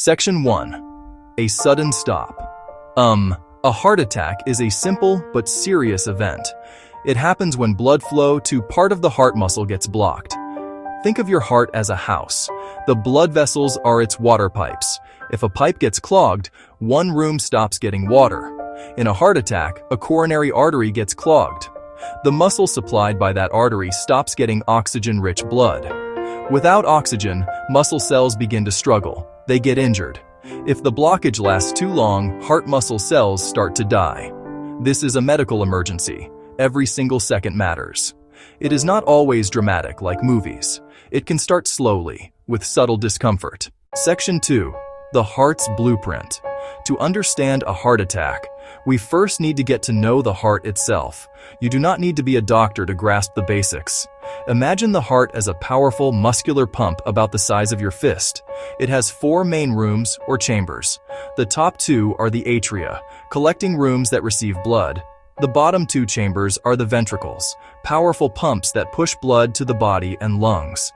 Section 1. A sudden stop. A heart attack is a simple but serious event. It happens when blood flow to part of the heart muscle gets blocked. Think of your heart as a house. The blood vessels are its water pipes. If a pipe gets clogged, one room stops getting water. In a heart attack, a coronary artery gets clogged. The muscle supplied by that artery stops getting oxygen-rich blood. Without oxygen, muscle cells begin to struggle. They get injured. If the blockage lasts too long, heart muscle cells start to die. This is a medical emergency. Every single second matters. It is not always dramatic like movies. It can start slowly, with subtle discomfort. Section 2. The heart's blueprint. To understand a heart attack, we first need to get to know the heart itself. You do not need to be a doctor to grasp the basics. Imagine the heart as a powerful, muscular pump about the size of your fist. It has 4 main rooms or chambers. The top 2 are the atria, collecting rooms that receive blood. The bottom 2 chambers are the ventricles, powerful pumps that push blood to the body and lungs.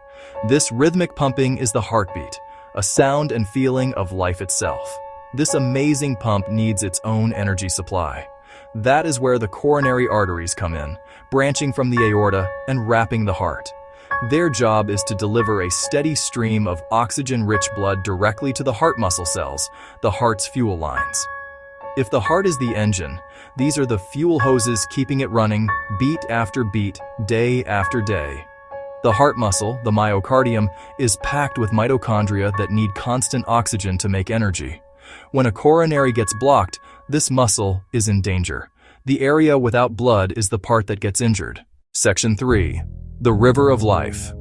This rhythmic pumping is the heartbeat, a sound and feeling of life itself. This amazing pump needs its own energy supply. That is where the coronary arteries come in, branching from the aorta and wrapping the heart. Their job is to deliver a steady stream of oxygen-rich blood directly to the heart muscle cells, the heart's fuel lines. If the heart is the engine, these are the fuel hoses keeping it running beat after beat, day after day. The heart muscle, the myocardium, is packed with mitochondria that need constant oxygen to make energy. When a coronary gets blocked, this muscle is in danger. The area without blood is the part that gets injured. Section 3. The river of life.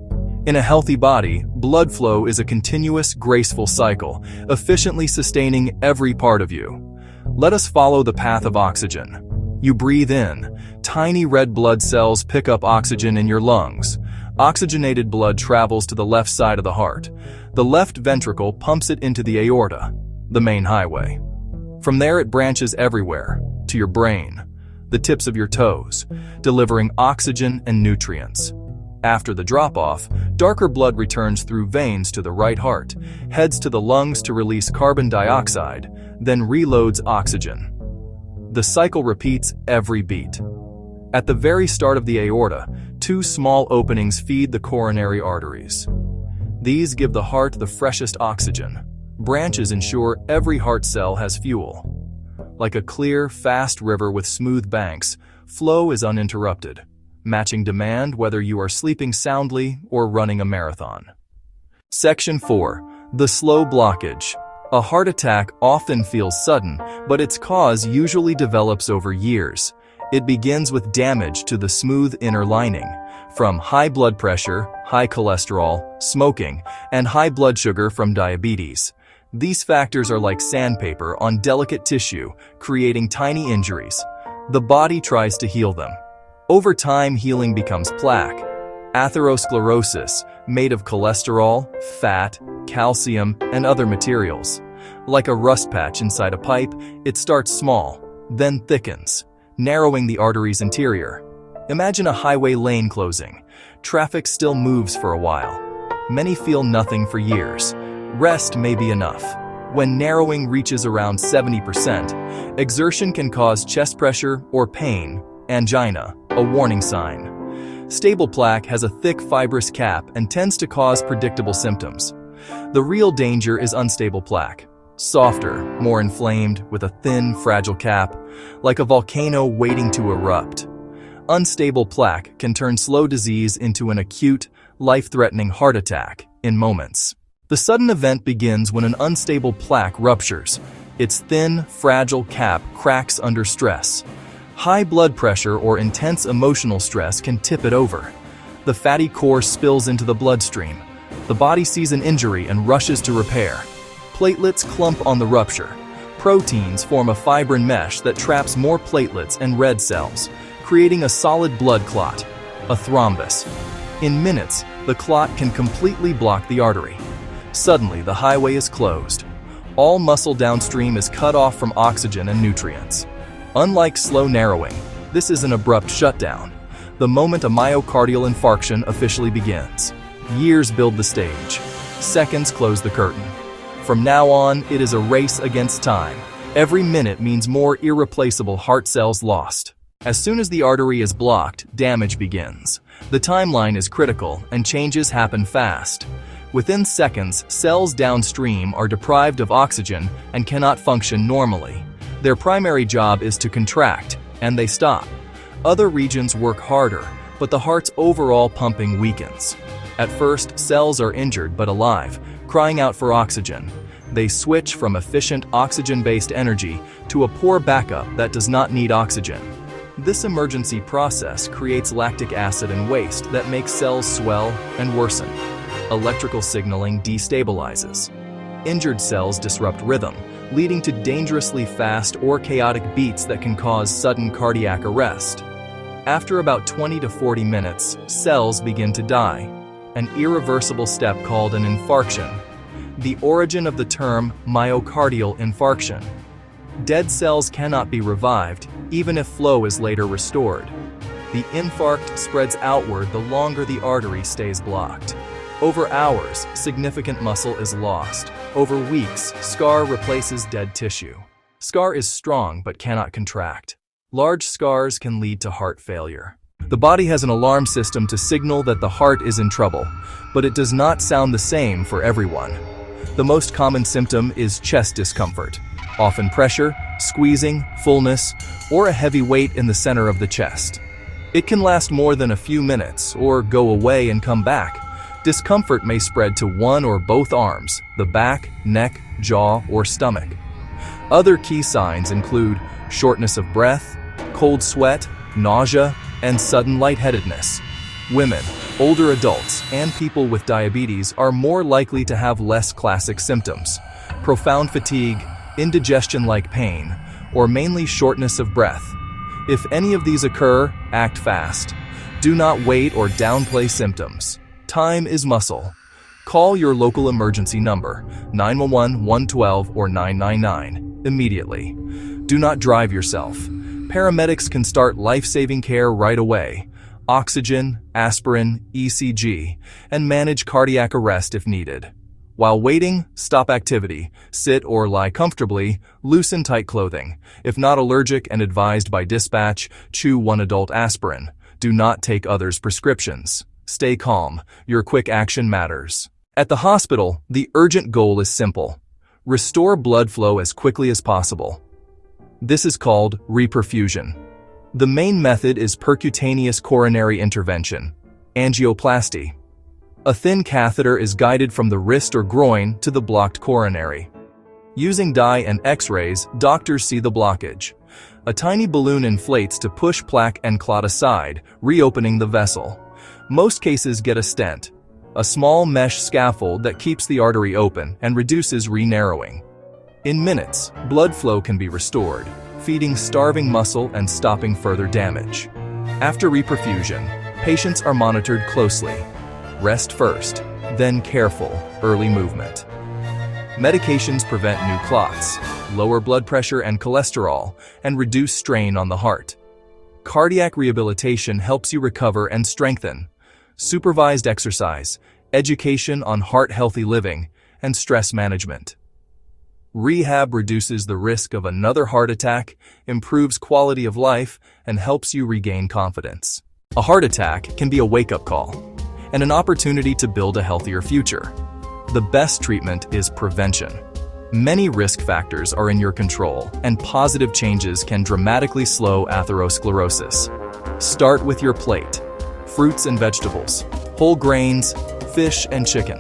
In a healthy body, blood flow is a continuous, graceful cycle, efficiently sustaining every part of you. Let us follow the path of oxygen. You breathe in. Tiny red blood cells pick up oxygen in your lungs. Oxygenated blood travels to the left side of the heart. The left ventricle pumps it into the aorta, the main highway. From there it branches everywhere, to your brain, the tips of your toes, delivering oxygen and nutrients. After the drop-off, darker blood returns through veins to the right heart, heads to the lungs to release carbon dioxide, then reloads oxygen. The cycle repeats every beat. At the very start of the aorta, 2 small openings feed the coronary arteries. These give the heart the freshest oxygen. Branches ensure every heart cell has fuel. Like a clear, fast river with smooth banks, flow is uninterrupted, matching demand whether you are sleeping soundly or running a marathon. Section 4. The slow blockage. A heart attack often feels sudden, but its cause usually develops over years. It begins with damage to the smooth inner lining, from high blood pressure, high cholesterol, smoking, and high blood sugar from diabetes. These factors are like sandpaper on delicate tissue, creating tiny injuries. The body tries to heal them. Over time, healing becomes plaque, atherosclerosis, made of cholesterol, fat, calcium, and other materials. Like a rust patch inside a pipe, it starts small, then thickens, narrowing the artery's interior. Imagine a highway lane closing. Traffic still moves for a while. Many feel nothing for years. Rest may be enough. When narrowing reaches around 70%, exertion can cause chest pressure or pain, angina, a warning sign. Stable plaque has a thick fibrous cap and tends to cause predictable symptoms. The real danger is unstable plaque. Softer, more inflamed, with a thin, fragile cap, like a volcano waiting to erupt. Unstable plaque can turn slow disease into an acute, life-threatening heart attack in moments. The sudden event begins when an unstable plaque ruptures. Its thin, fragile cap cracks under stress. High blood pressure or intense emotional stress can tip it over. The fatty core spills into the bloodstream. The body sees an injury and rushes to repair. Platelets clump on the rupture. Proteins form a fibrin mesh that traps more platelets and red cells, creating a solid blood clot, a thrombus. In minutes, the clot can completely block the artery. Suddenly, the highway is closed. All muscle downstream is cut off from oxygen and nutrients. Unlike slow narrowing, this is an abrupt shutdown. The moment a myocardial infarction officially begins. Years build the stage. Seconds close the curtain. From now on, it is a race against time. Every minute means more irreplaceable heart cells lost. As soon as the artery is blocked, damage begins. The timeline is critical, and changes happen fast. Within seconds, cells downstream are deprived of oxygen and cannot function normally. Their primary job is to contract, and they stop. Other regions work harder, but the heart's overall pumping weakens. At first, cells are injured but alive, crying out for oxygen. They switch from efficient oxygen-based energy to a poor backup that does not need oxygen. This emergency process creates lactic acid and waste that makes cells swell and worsen. Electrical signaling destabilizes. Injured cells disrupt rhythm, leading to dangerously fast or chaotic beats that can cause sudden cardiac arrest. After about 20 to 40 minutes, cells begin to die, an irreversible step called an infarction. The origin of the term myocardial infarction. Dead cells cannot be revived, even if flow is later restored. The infarct spreads outward the longer the artery stays blocked. Over hours, significant muscle is lost. Over weeks, scar replaces dead tissue. Scar is strong but cannot contract. Large scars can lead to heart failure. The body has an alarm system to signal that the heart is in trouble, but it does not sound the same for everyone. The most common symptom is chest discomfort, often pressure, squeezing, fullness, or a heavy weight in the center of the chest. It can last more than a few minutes or go away and come back. Discomfort may spread to one or both arms, the back, neck, jaw, or stomach. Other key signs include shortness of breath, cold sweat, nausea, and sudden lightheadedness. Women, older adults, and people with diabetes are more likely to have less classic symptoms: profound fatigue, indigestion-like pain, or mainly shortness of breath. If any of these occur, act fast. Do not wait or downplay symptoms. Time is muscle. Call your local emergency number, 911, 112, or 999, immediately. Do not drive yourself. Paramedics can start life-saving care right away: oxygen, aspirin, ECG, and manage cardiac arrest if needed. While waiting, stop activity, sit or lie comfortably, loosen tight clothing. If not allergic and advised by dispatch, chew one adult aspirin. Do not take others' prescriptions. Stay calm. Your quick action matters. At the hospital, the urgent goal is simple: restore blood flow as quickly as possible. This is called reperfusion. The main method is percutaneous coronary intervention, angioplasty. A thin catheter is guided from the wrist or groin to the blocked coronary. Using dye and X-rays, doctors see the blockage. A tiny balloon inflates to push plaque and clot aside, reopening the vessel. Most cases get a stent, a small mesh scaffold that keeps the artery open and reduces re-narrowing. In minutes, blood flow can be restored, feeding starving muscle and stopping further damage. After reperfusion, patients are monitored closely. Rest first, then careful, early movement. Medications prevent new clots, lower blood pressure and cholesterol, and reduce strain on the heart. Cardiac rehabilitation helps you recover and strengthen. Supervised exercise, education on heart-healthy living, and stress management. Rehab reduces the risk of another heart attack, improves quality of life, and helps you regain confidence. A heart attack can be a wake-up call and an opportunity to build a healthier future. The best treatment is prevention. Many risk factors are in your control, and positive changes can dramatically slow atherosclerosis. Start with your plate: fruits and vegetables, whole grains, fish and chicken.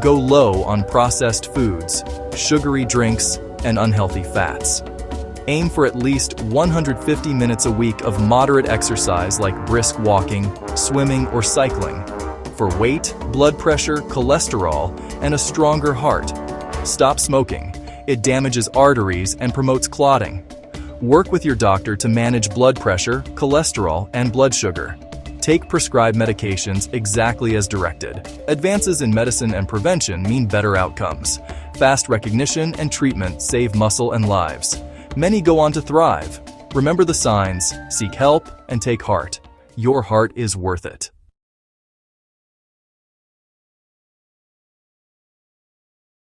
Go low on processed foods, sugary drinks, and unhealthy fats. Aim for at least 150 minutes a week of moderate exercise like brisk walking, swimming, or cycling. For weight, blood pressure, cholesterol, and a stronger heart. Stop smoking. It damages arteries and promotes clotting. Work with your doctor to manage blood pressure, cholesterol, and blood sugar. Take prescribed medications exactly as directed. Advances in medicine and prevention mean better outcomes. Fast recognition and treatment save muscle and lives. Many go on to thrive. Remember the signs, seek help, and take heart. Your heart is worth it.